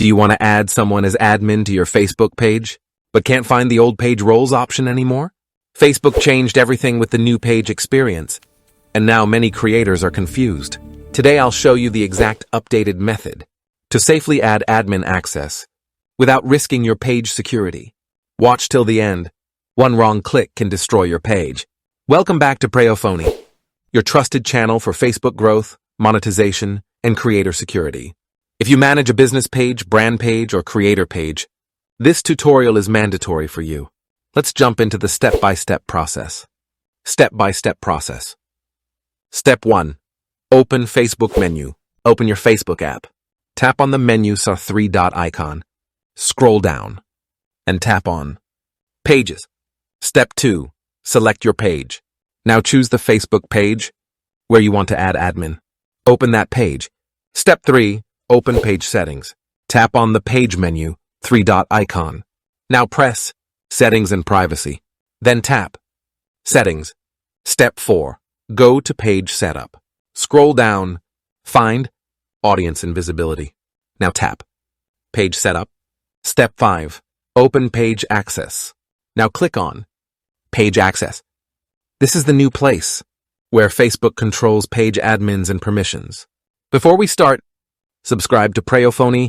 Do you want to add someone as admin to your Facebook page, but can't find the old page roles option anymore? Facebook changed everything with the new page experience, and now many creators are confused. Today I'll show you the exact updated method to safely add admin access without risking your page security. Watch till the end. One wrong click can destroy your page. Welcome back to Preyo Phonie, your trusted channel for Facebook growth, monetization, and creator security. If you manage a business page, brand page, or creator page, this tutorial is mandatory for you. Let's jump into the step-by-step process. Step-by-step process. Step 1. Open Facebook menu. Open your Facebook app. Tap on the menu three-dot icon. Scroll down and tap on Pages. Step 2. Select your page. Now choose the Facebook page where you want to add admin. Open that page. Step 3. Open page settings. Tap on the page menu, three-dot icon. Now press Settings and Privacy. Then tap Settings. Step 4. Go to Page Setup. Scroll down. Find Audience and Visibility. Now tap Page Setup. Step 5. Open Page Access. Now click on Page Access. This is the new place where Facebook controls page admins and permissions. Before we start, subscribe to Preyo Phonie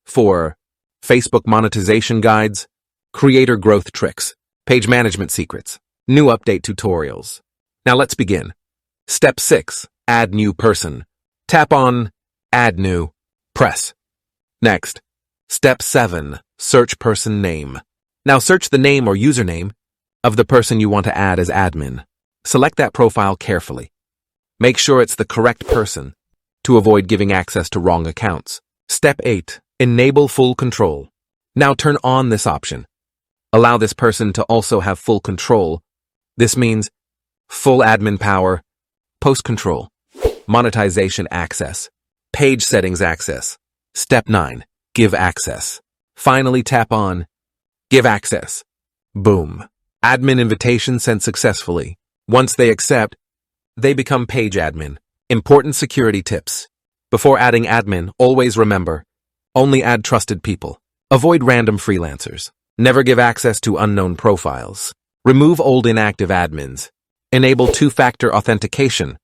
for Facebook monetization guides, creator growth tricks, page management secrets, new update tutorials. Now let's begin. Step 6. Add new person. Tap on Add New. Press. Next. Step 7. Search person name. Now search the name or username of the person you want to add as admin. Select that profile carefully. Make sure it's the correct person to avoid giving access to wrong accounts. Step 8. Enable full control. Now turn on this option. Allow this person to also have full control. This means full admin power, post control, monetization access, page settings access. Step 9. Give access. Finally tap on Give access. Boom. Admin invitation sent successfully. Once they accept, they become page admin. Important security tips. Before adding admin, always remember, only add trusted people. Avoid random freelancers. Never give access to unknown profiles. Remove old inactive admins. Enable two-factor authentication,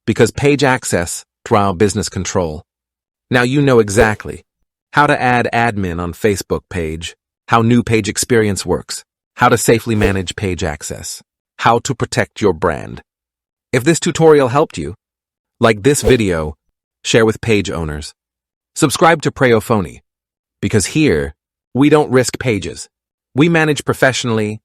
because page access trial business control. Now you know exactly how to add admin on Facebook page, how new page experience works, how to safely manage page access, how to protect your brand. If this tutorial helped you, like this video, share with page owners. Subscribe to Preyo Phonie, because here, we don't risk pages. We manage professionally